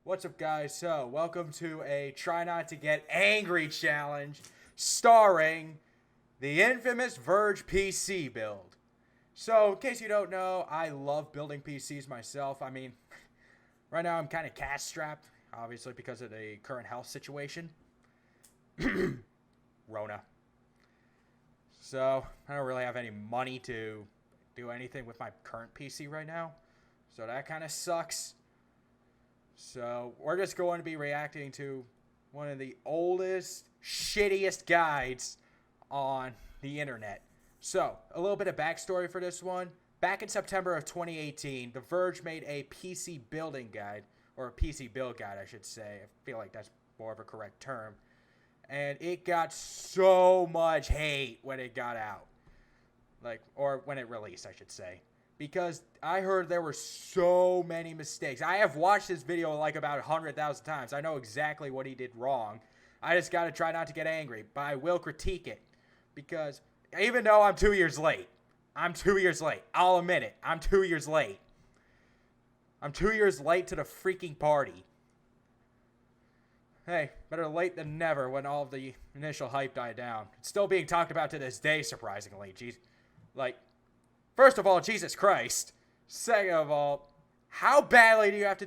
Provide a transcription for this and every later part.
What's up, guys? So, welcome to a Try Not to Get Angry challenge starring the infamous Verge PC build. So, in case you don't know, I love building PCs myself. I mean, right now I'm kind of cash strapped, obviously, because of the current health situation. Rona. So, I don't really have any money to do anything with my current PC right now. So, that kind of sucks. So, we're just going to be reacting to one of the oldest, shittiest guides on the internet. So, a little bit of backstory for this one. Back in September of 2018, The Verge made a PC building guide, or a PC build guide, I should say. I feel like that's more of a correct term. And it got so much hate when it got out. Or when it released, I should say. Because I heard there were so many mistakes. I have watched this video like about 100,000 times. I know exactly what he did wrong. I just got to try not to get angry. But I will critique it. Because even though I'm 2 years late. I'll admit it. I'm 2 years late. I'm 2 years late to the freaking party. Hey, better late than never when all of the initial hype died down. It's still being talked about to this day, surprisingly. Jeez. First of all, Jesus Christ. Second of all, how badly do you have to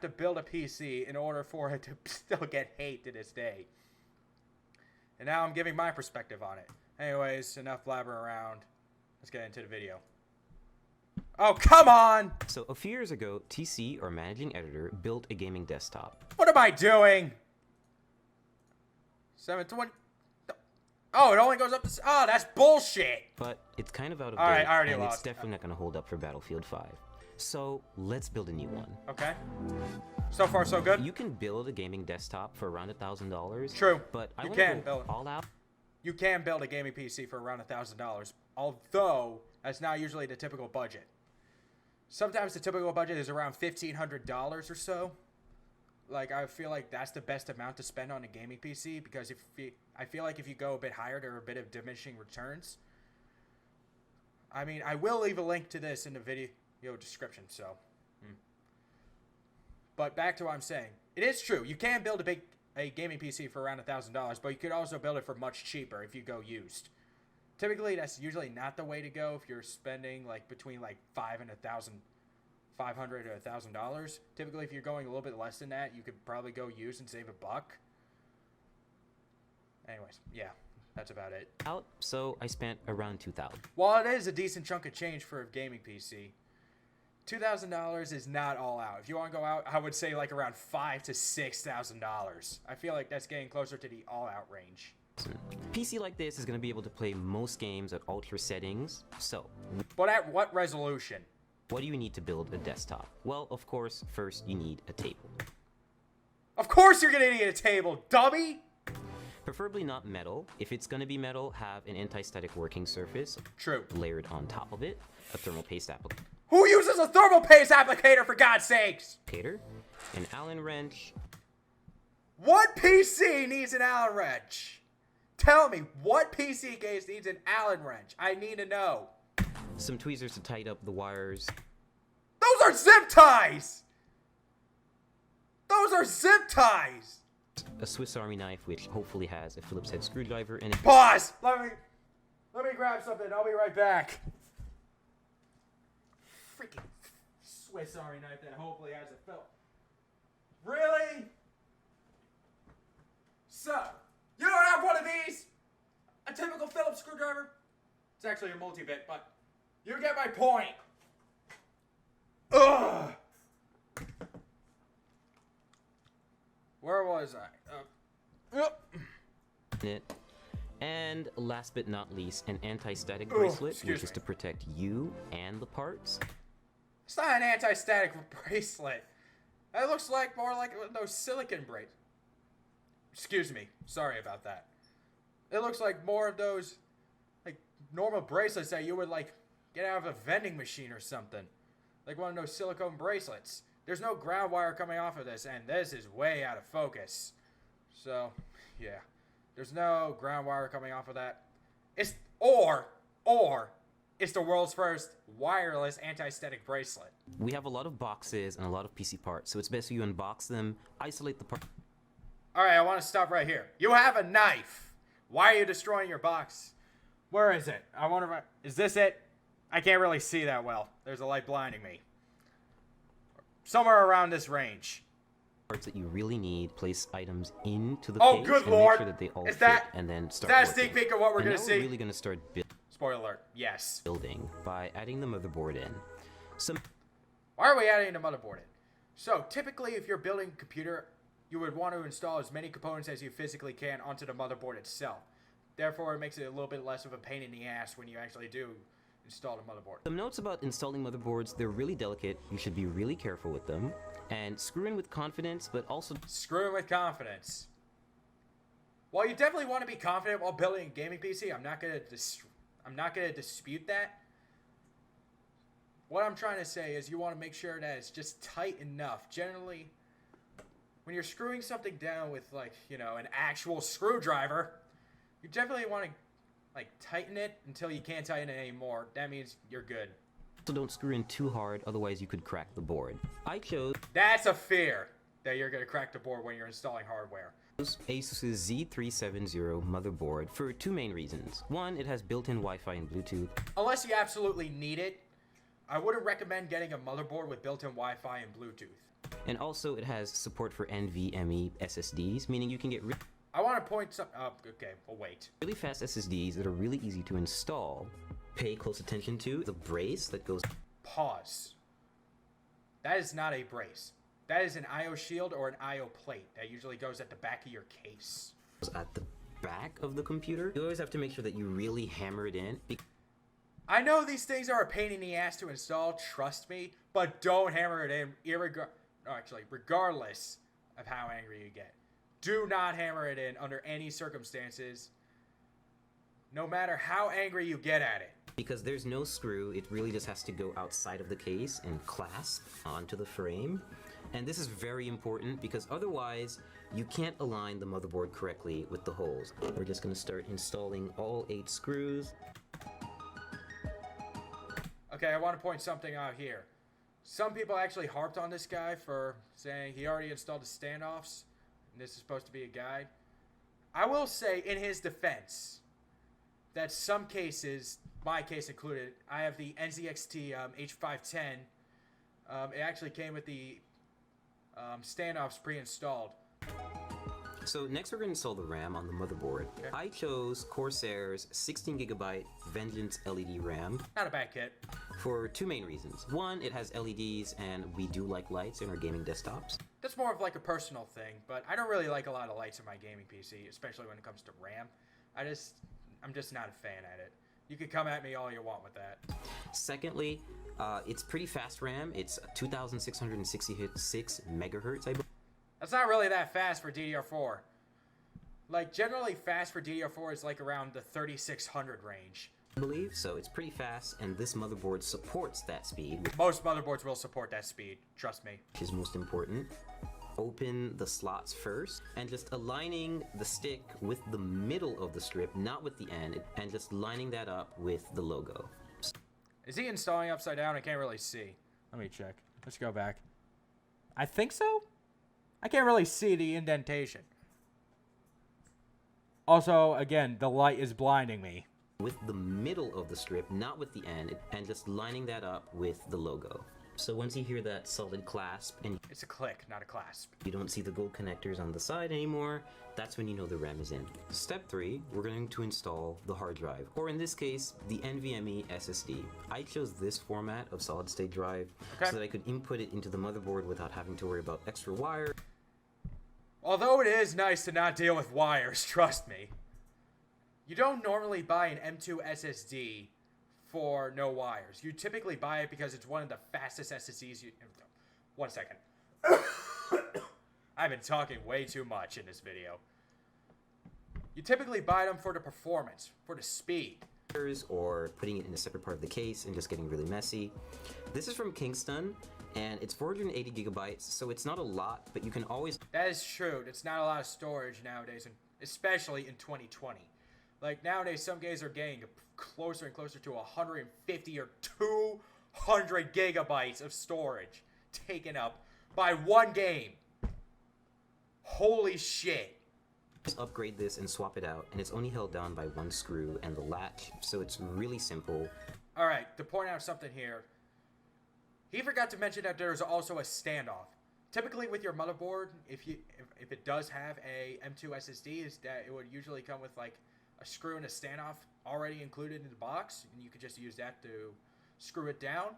build a PC in order for it to still get hate to this day? And now I'm giving my perspective on it. Anyways, enough blabbering around. Let's get into the video. Oh, come on! So a few years ago, TC, our managing editor, built a gaming desktop. What am I doing? 720. Oh, it only goes up to... Oh, that's bullshit! But it's kind of out of All right, date, I already and lost. it's definitely not going to hold up for Battlefield 5. So let's build a new one. Okay. So far, so good? You can build a gaming desktop for around $1,000. True. But I You want to can go build it. all out. You can build a gaming PC for around $1,000, although that's not usually the typical budget. Sometimes the typical budget is around $1,500 or so. I feel like that's the best amount to spend on a gaming PC because I feel like if you go a bit higher, there are a bit of diminishing returns. I mean, I will leave a link to this in the video description, so. But back to what I'm saying. It is true. You can build a gaming PC for around $1,000, but you could also build it for much cheaper if you go used. Typically, that's usually not the way to go if you're spending between $500 to $1,000. Typically, if you're going a little bit less than that, you could probably go used and save $1. Anyways, yeah, that's about it. So I spent around $2,000. While it is a decent chunk of change for a gaming PC, $2,000 is not all out. If you want to go out, I would say around $5,000 to $6,000. I feel like that's getting closer to the all-out range. PC like this is going to be able to play most games at ultra settings. So, But at what resolution? what do you need to build a desktop? Well, of course, first you need a table. Of course you're gonna need a table, dummy! Preferably not metal. If it's going to be metal, have an anti-static working surface True. layered on top of it, a thermal paste applicator, Who uses a thermal paste applicator, for God's sakes? an Allen wrench, What PC needs an Allen wrench? Tell me, what PC case needs an Allen wrench? I need to know. some tweezers to tighten up the wires, Those are zip ties! Those are zip ties! a Swiss Army knife, which hopefully has a Phillips head screwdriver in it. Pause! Let me grab something. I'll be right back. Freaking Swiss Army knife that hopefully has a Phillips. Really? So, you don't have one of these? A typical Phillips screwdriver? It's actually a multi-bit, but you get my point. Ugh! Where was I? And last but not least, an anti-static bracelet, excuse which is me. to protect you and the parts. It's not an anti-static bracelet. That looks more like those silicone bracelets. Excuse me. Sorry about that. It looks like more of those normal bracelets that you would get out of a vending machine or something. Like one of those silicone bracelets. There's no ground wire coming off of this, and this is way out of focus. So, yeah. There's no ground wire coming off of that. Or is the world's first wireless anti-static bracelet. We have a lot of boxes and a lot of PC parts, so it's best if you unbox them, isolate the part. Alright, I want to stop right here. You have a knife. Why are you destroying your box? Where is it? I wonder if is this it? I can't really see that well. There's a light blinding me. Somewhere around this range. Parts that you really need, place items into the Oh, case good and lord! make sure that they all Is fit, that- and then start Is that a working. sneak peek of what we're And gonna now see? We're really gonna start Spoiler alert. Yes. building by adding the motherboard in. Why are we adding the motherboard in? So, typically, if you're building a computer, you would want to install as many components as you physically can onto the motherboard itself. Therefore, it makes it a little bit less of a pain in the ass when you actually do install the motherboard. Some notes about installing motherboards: they're really delicate. You should be really careful with them, and screw in with confidence, but also Screw it with confidence. While you definitely want to be confident while building a gaming PC, I'm not gonna dispute that. What I'm trying to say is you want to make sure that it's just tight enough. Generally, when you're screwing something down with, like, you know, an actual screwdriver, you definitely want to, like, tighten it until you can't tighten it anymore. That means you're good. don't screw in too hard, otherwise you could crack the board. I chose That's a fear that you're gonna crack the board when you're installing hardware. Asus's Z370 motherboard for two main reasons. One, it has built-in Wi-Fi and Bluetooth. Unless you absolutely need it, I wouldn't recommend getting a motherboard with built-in Wi-Fi and Bluetooth. And also, it has support for NVMe SSDs, meaning you can get I want to point some. Okay, we'll wait. really fast SSDs that are really easy to install. Pay close attention to the brace that goes Pause. That is not a brace. That is an I/O shield or an I/O plate that usually goes at the back of your case. at the back of the computer. You always have to make sure that you really hammer it in. I know these things are a pain in the ass to install, trust me, but don't hammer it in regardless of how angry you get. Do not hammer it in under any circumstances, no matter how angry you get at it. Because there's no screw, it really just has to go outside of the case and clasp onto the frame. And this is very important because otherwise you can't align the motherboard correctly with the holes. We're just going to start installing all 8 screws. Okay, I want to point something out here. Some people actually harped on this guy for saying he already installed the standoffs, and this is supposed to be a guide. I will say, in his defense, that some cases, my case included, I have the NZXT H510. It actually came with the standoffs pre-installed. So next we're going to install the RAM on the motherboard. Okay. I chose Corsair's 16GB Vengeance LED RAM Not a bad kit. for two main reasons. One, it has LEDs and we do like lights in our gaming desktops. That's more of like a personal thing, but I don't really like a lot of lights in my gaming PC, especially when it comes to RAM. I'm just not a fan at it. You can come at me all you want with that. Secondly, it's pretty fast RAM. It's 2666 megahertz, I believe. That's not really that fast for DDR4. Like, generally fast for DDR4 is like around the 3600 range. So it's pretty fast, and this motherboard supports that speed, Most motherboards will support that speed, trust me. which is most important. Open the slots first, and just aligning the stick with the middle of the strip, not with the end, and just lining that up with the logo. Is he installing upside down? I can't really see. Let me check. Let's go back. I think so? I can't really see the indentation. Also, again, the light is blinding me. With the middle of the strip, not with the end, and just lining that up with the logo. So once you hear that solid clasp and It's a click, not a clasp. you don't see the gold connectors on the side anymore, that's when you know the RAM is in. Step 3, we're going to install the hard drive, or in this case, the NVMe SSD. I chose this format of solid state drive so that I could input it into the motherboard without having to worry about extra wire. Although it is nice to not deal with wires, trust me. You don't normally buy an M2 SSD for no wires. You typically buy it because it's one of the fastest SSDs you... 1 second. I've been talking way too much in this video. You typically buy them for the performance, for the speed. Or putting it in a separate part of the case and just getting really messy. This is from Kingston, and it's 480 gigabytes, so it's not a lot, but you can always... That is true. It's not a lot of storage nowadays, especially in 2020. Like nowadays, some games are getting closer and closer to 150 or 200 gigabytes of storage taken up by one game. Holy shit. Just upgrade this and swap it out, and it's only held down by one screw and the latch, so it's really simple. Alright, to point out something here, he forgot to mention that there's also a standoff. Typically with your motherboard, if it does have a M2 SSD, is that it would usually come with like a screw and a standoff already included in the box, and you could just use that to screw it down.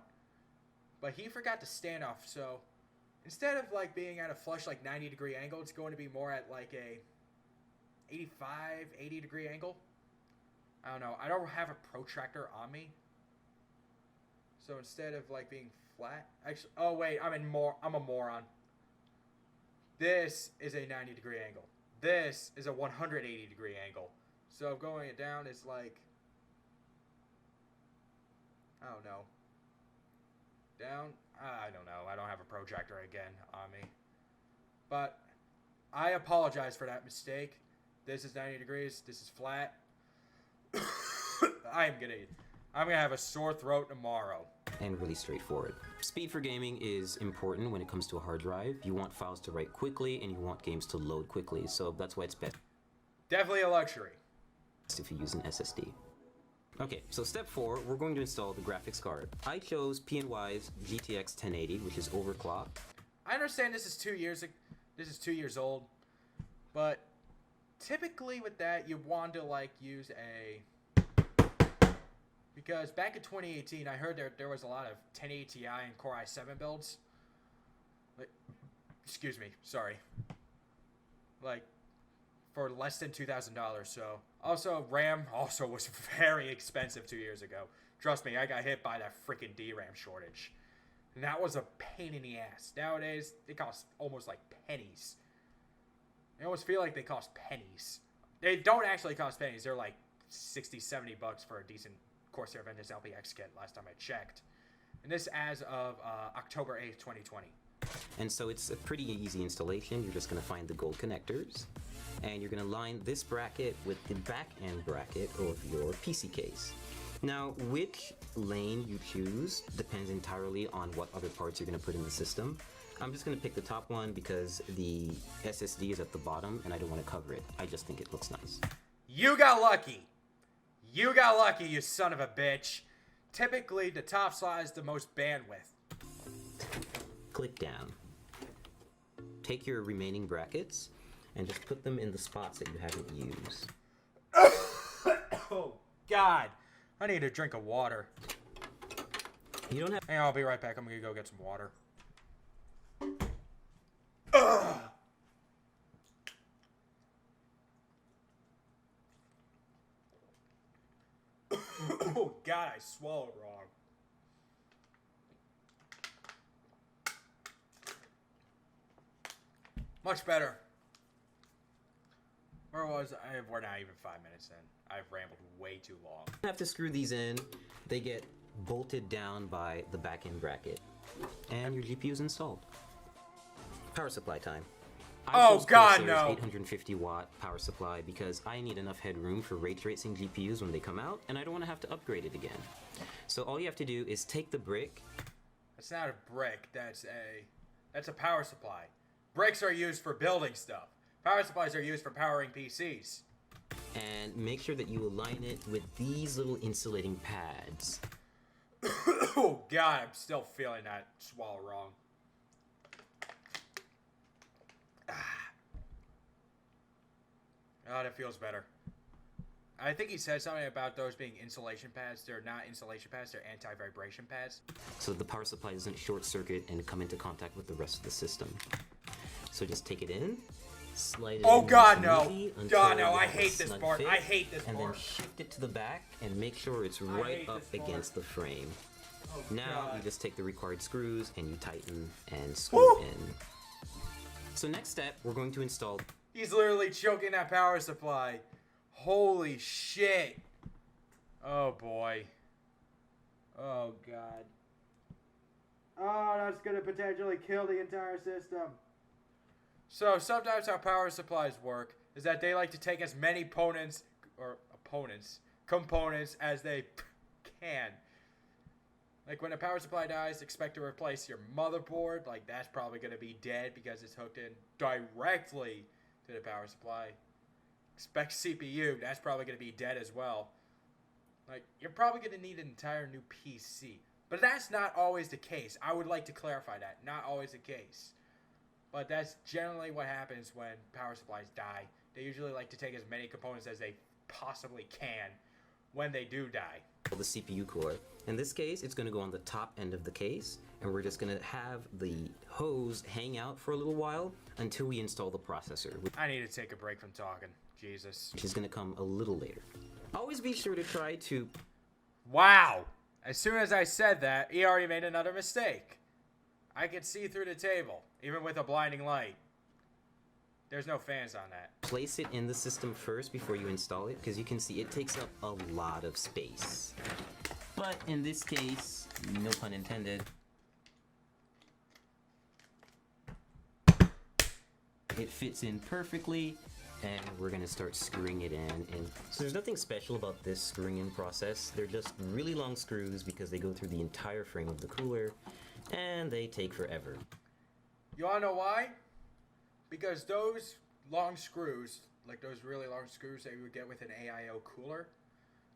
But he forgot the standoff, so instead of like being at a flush like 90-degree angle, it's going to be more at like a 85, 80-degree angle. I don't know. I don't have a protractor on me. So instead of like being flat, actually, oh wait, I'm a moron. This is a 90-degree angle. This is a 180-degree angle. So going it down is like, I don't know. Down, I don't know. I don't have a protractor again on me. But I apologize for that mistake. This is 90 degrees. This is flat. I'm gonna have a sore throat tomorrow. And really straightforward. Speed for gaming is important when it comes to a hard drive. You want files to write quickly and you want games to load quickly, so that's why it's best Definitely a luxury. if you use an SSD. Okay, so step 4, we're going to install the graphics card. I chose PNY's GTX 1080, which is overclocked. I understand this is 2 years old, but typically with that you want to like use because back in 2018 I heard there was a lot of 1080 Ti and Core i7 builds. Like, excuse me, sorry. Like for less than $2,000. So also RAM also was very expensive 2 years ago. Trust me, I got hit by that freaking DRAM shortage. And that was a pain in the ass. Nowadays, they cost almost like pennies. I almost feel like they cost pennies. They don't actually cost pennies. They're like 60, 70 bucks for a decent Corsair Ventus LPX kit last time I checked. And this as of October 8th, 2020. And so it's a pretty easy installation. You're just going to find the gold connectors, and you're going to line this bracket with the back end bracket of your PC case. Now, which lane you choose depends entirely on what other parts you're going to put in the system. I'm just going to pick the top one because the SSD is at the bottom and I don't want to cover it. I just think it looks nice. You got lucky. You got lucky, you son of a bitch. Typically, the top slot is the most bandwidth. Click down. Take your remaining brackets and just put them in the spots that you haven't used. Oh, God. I need a drink of water. You don't have... Hey, I'll be right back. I'm going to go get some water. Ugh. Oh, God, I swallowed wrong. Much better. Where was I? We're not even 5 minutes in. I've rambled way too long. You have to screw these in. They get bolted down by the back end bracket. And your GPU is installed. Power supply time. I chose Corsair's 850 watt power supply because I need enough headroom for ray tracing GPUs when they come out, and I don't want to have to upgrade it again. So all you have to do is take the brick. That's not a brick. That's a power supply. Bricks are used for building stuff. Power supplies are used for powering PCs. And make sure that you align it with these little insulating pads. Oh, God, I'm still feeling that swallow wrong. Oh, that feels better. I think he said something about those being insulation pads. They're not insulation pads, they're anti-vibration pads. So the power supply doesn't short circuit and come into contact with the rest of the system. So just take it in, slide it in. God, no. God, no, I hate this part. I hate this part. And then shift it to the back and make sure it's right up against the frame. Oh, now God. you just take the required screws and you tighten and screw in. So next step, we're going to install... He's literally choking that power supply. Holy shit. Oh, boy. Oh, God. Oh, that's going to potentially kill the entire system. So, sometimes how power supplies work is that they like to take as many opponents components as they can. Like when a power supply dies, expect to replace your motherboard. Like that's probably going to be dead because it's hooked in directly to the power supply. Expect CPU, that's probably going to be dead as well. Like you're probably going to need an entire new PC. But that's not always the case. I would like to clarify that. Not always the case. But that's generally what happens when power supplies die. They usually like to take as many components as they possibly can when they do die. The CPU cooler. In this case, it's going to go on the top end of the case, and we're just going to have the hose hang out for a little while until we install the processor. I need to take a break from talking. Jesus. Which is going to come a little later. Always be sure to try to... Wow! As soon as I said that, he already made another mistake. I can see through the table, even with a blinding light. There's no fans on that. Place it in the system first before you install it, because you can see it takes up a lot of space. But in this case, no pun intended, it fits in perfectly, and we're going to start screwing it in. And so there's nothing special about this screwing in process. They're just really long screws because they go through the entire frame of the cooler, and they take forever. You wanna know why? Because those long screws, like those really long screws that you would get with an AIO cooler,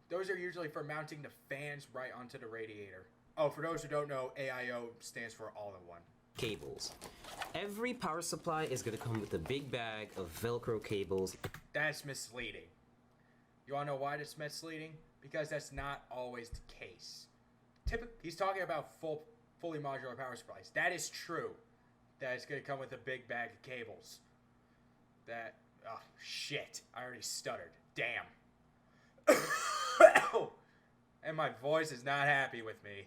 those are usually for mounting the fans right onto the radiator. Oh, for those who don't know, AIO stands for all-in-one. Cables. Every power supply is going to come with a big bag of Velcro cables. That's misleading. You wanna know why that's misleading? Because that's not always the case. He's talking about fully modular power supplies. That is true. That it's going to come with a big bag of cables. Oh, shit. I already stuttered. Damn. And my voice is not happy with me.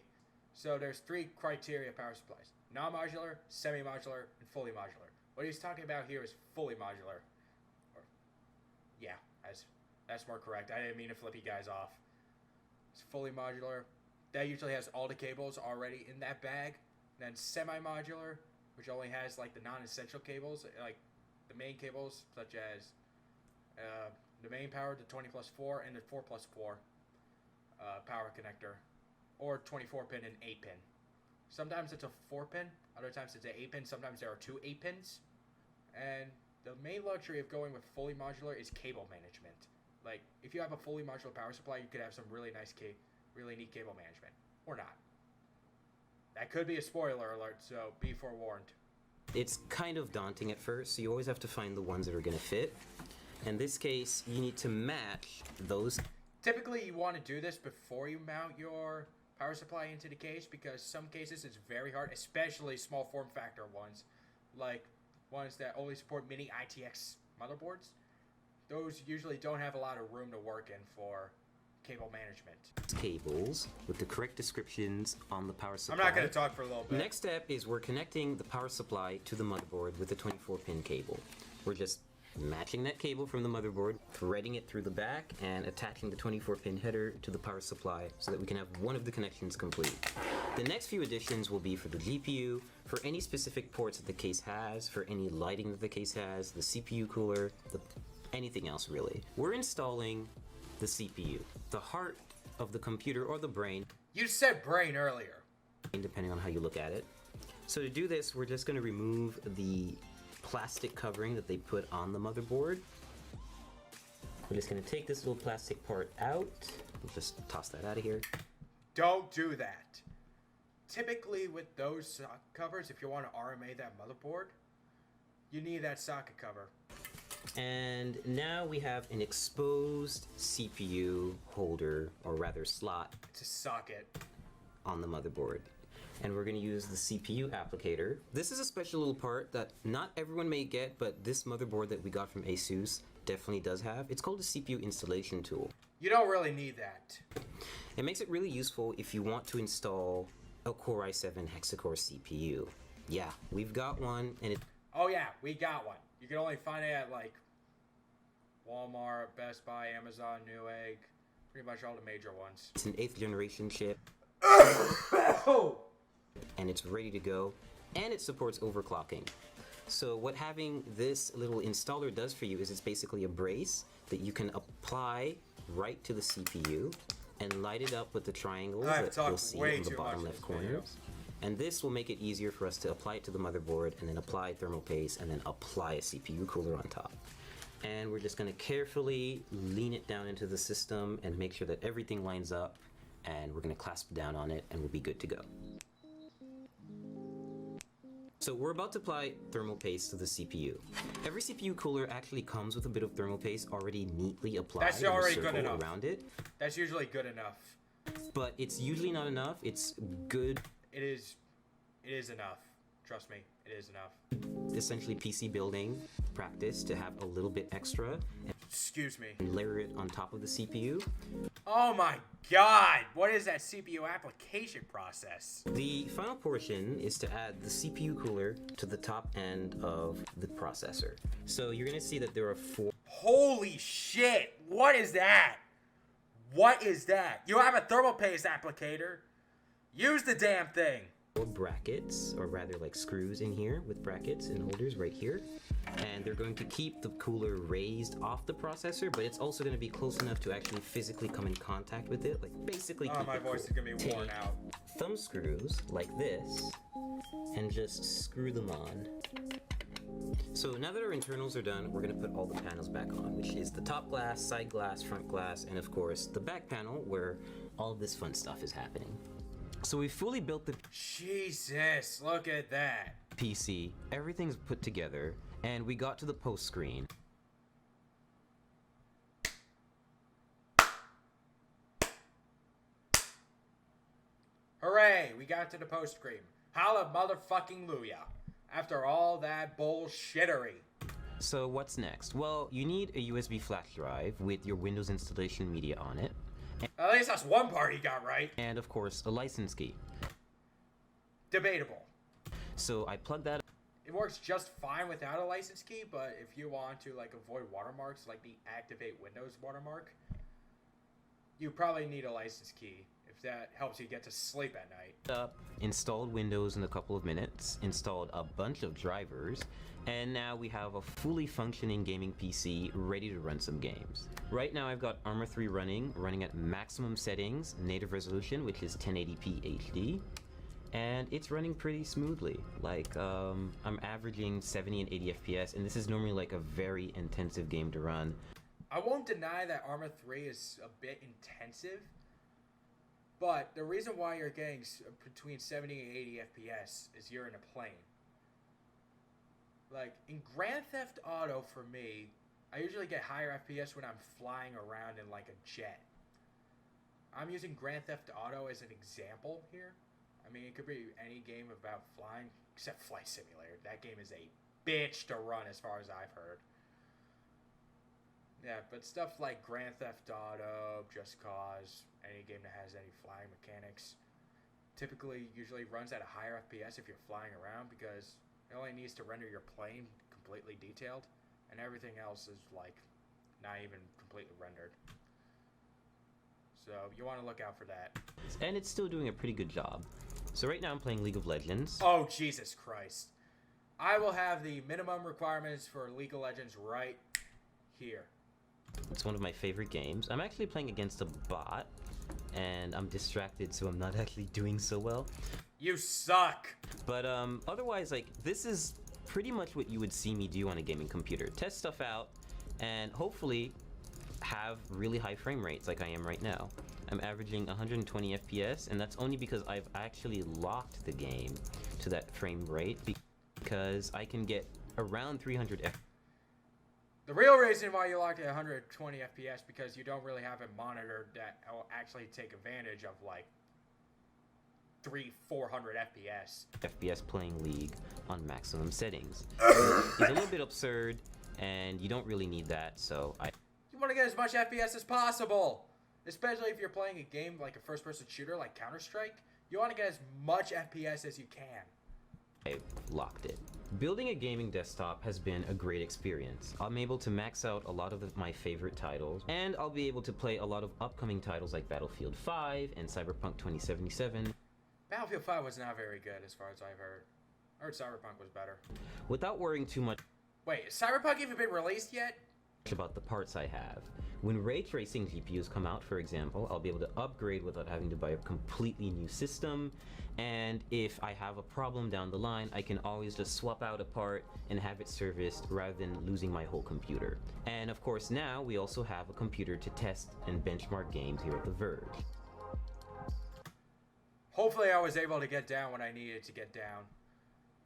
So there's 3 criteria power supplies. Non-modular, semi-modular, and fully modular. What he's talking about here is fully modular. Yeah, that's more correct. I didn't mean to flip you guys off. It's fully modular. That usually has all the cables already in that bag. Then semi-modular, which only has like the non-essential cables, like the main cables, such as the main power, the 20+4, and the 4+4 power connector, or 24-pin and 8-pin. Sometimes it's a 4-pin, other times it's an 8-pin, sometimes there are 2 8-pins. And the main luxury of going with fully modular is cable management. Like, if you have a fully modular power supply, you could have some really nice, really neat cable management. Or not. That could be a spoiler alert, so be forewarned. It's kind of daunting at first, so you always have to find the ones that are going to fit. In this case, you need to match those. Typically, you want to do this before you mount your power supply into the case, because some cases it's very hard, especially small form factor ones, like ones that only support mini ITX motherboards. Those usually don't have a lot of room to work in for cable management. Cables with the correct descriptions on the power supply. I'm not going to talk for a little bit. Next step is we're connecting the power supply to the motherboard with a 24-pin cable. We're just matching that cable from the motherboard, threading it through the back, and attaching the 24-pin header to the power supply so that we can have one of the connections complete. The next few additions will be for the GPU, for any specific ports that the case has, for any lighting that the case has, the CPU cooler, anything else really. We're installing the CPU, the heart of the computer or the brain. You said brain earlier. Depending on how you look at it. So to do this, we're just going to remove the plastic covering that they put on the motherboard. We're just going to take this little plastic part out. We'll just toss that out of here. Don't do that. Typically with those socket covers, if you want to RMA that motherboard, you need that socket cover. And now we have an exposed CPU holder, or rather slot. It's a socket. On the motherboard. And we're going to use the CPU applicator. This is a special little part that not everyone may get, but this motherboard that we got from ASUS definitely does have. It's called a CPU installation tool. You don't really need that. It makes it really useful if you want to install a Core i7 hexa-core CPU. Yeah, we've got one, and it... Oh yeah, we got one. You can only find it at like Walmart, Best Buy, Amazon, Newegg, pretty much all the major ones. It's an 8th generation chip. And it's ready to go, and it supports overclocking. So what having this little installer does for you is it's basically a brace that you can apply right to the CPU and light it up with the triangles I've that talked you'll see way in the too bottom much in left this corner. video. And this will make it easier for us to apply it to the motherboard and then apply thermal paste and then apply a CPU cooler on top. And we're just going to carefully lean it down into the system and make sure that everything lines up, and we're going to clasp down on it and we'll be good to go. So we're about to apply thermal paste to the CPU. Every CPU cooler actually comes with a bit of thermal paste already neatly applied. That's already in a good circle enough. around it. That's usually good enough. But it's usually not enough. It's good. It is enough. Trust me, it is enough. Essentially PC building practice to have a little bit extra Excuse me. and layer it on top of the CPU. Oh my god! What is that CPU application process? The final portion is to add the CPU cooler to the top end of the processor. So you're going to see that there are 4 Holy shit! What is that? What is that? You have a thermal paste applicator? Use the damn thing! brackets, or rather like screws in here with brackets and holders right here. And they're going to keep the cooler raised off the processor, but it's also going to be close enough to actually physically come in contact with it, like basically Oh, keep my it voice cool. is gonna be worn Take out. thumb screws like this and just screw them on. So now that our internals are done, we're going to put all the panels back on, which is the top glass, side glass, front glass, and of course the back panel where all of this fun stuff is happening. So we fully built the Jesus, look at that. PC, everything's put together, and we got to the post screen. Hooray, we got to the post screen. Holla motherfucking luya. After all that bullshittery. So what's next? Well, you need a USB flash drive with your Windows installation media on it, At least that's one part he got right. and of course a license key. Debatable. So I plugged that. It works just fine without a license key, but if you want to like avoid watermarks like the activate Windows watermark, you probably need a license key if that helps you get to sleep at night. Up, installed Windows in a couple of minutes, installed a bunch of drivers, and now we have a fully functioning gaming PC ready to run some games. Right now I've got Armor 3 running at maximum settings, native resolution, which is 1080p HD, and it's running pretty smoothly. Like, I'm averaging 70 and 80 FPS, and this is normally like a very intensive game to run. I won't deny that Armor 3 is a bit intensive, but the reason why you're getting between 70 and 80 FPS is you're in a plane. Like, in Grand Theft Auto, for me, I usually get higher FPS when I'm flying around in, like, a jet. I'm using Grand Theft Auto as an example here. I mean, it could be any game about flying, except Flight Simulator. That game is a bitch to run as far as I've heard. Yeah, but stuff like Grand Theft Auto, Just Cause, any game that has any flying mechanics, usually runs at a higher FPS if you're flying around because it only needs to render your plane completely detailed, and everything else is like not even completely rendered. So you want to look out for that. And it's still doing a pretty good job. So right now I'm playing League of Legends. Oh, Jesus Christ. I will have the minimum requirements for League of Legends right here. It's one of my favorite games. I'm actually playing against a bot, and I'm distracted, so I'm not actually doing so well. You suck. But otherwise, like, this is pretty much what you would see me do on a gaming computer. Test stuff out, and hopefully have really high frame rates like I am right now. I'm averaging 120 FPS, and that's only because I've actually locked the game to that frame rate because I can get around 300 FPS. The real reason why you locked it at 120 FPS because you don't really have a monitor that will actually take advantage of like 400 FPS. Playing League on maximum settings. It's a little bit absurd, and you don't really need that, so You want to get as much FPS as possible, especially if you're playing a game like a first-person shooter like Counter-Strike. You want to get as much FPS as you can. I locked it. Building a gaming desktop has been a great experience. I'm able to max out a lot of my favorite titles, and I'll be able to play a lot of upcoming titles like Battlefield 5 and Cyberpunk 2077 Battlefield 5 was not very good as far as I've heard. I heard Cyberpunk was better. without worrying too much. Wait, has Cyberpunk even been released yet? about the parts I have. When ray tracing GPUs come out, for example, I'll be able to upgrade without having to buy a completely new system. And if I have a problem down the line, I can always just swap out a part and have it serviced rather than losing my whole computer. And of course now we also have a computer to test and benchmark games here at the Verge. Hopefully I was able to get down when I needed to get down.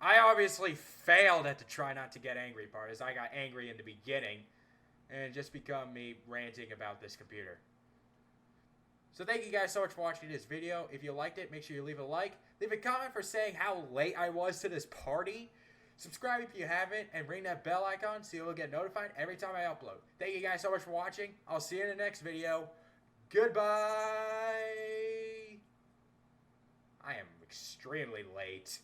I obviously failed at the try not to get angry part, as I got angry in the beginning, and it just become me ranting about this computer. So thank you guys so much for watching this video. If you liked it, make sure you leave a like. Leave a comment for saying how late I was to this party. Subscribe if you haven't, and ring that bell icon so you'll get notified every time I upload. Thank you guys so much for watching. I'll see you in the next video. Goodbye! I am extremely late.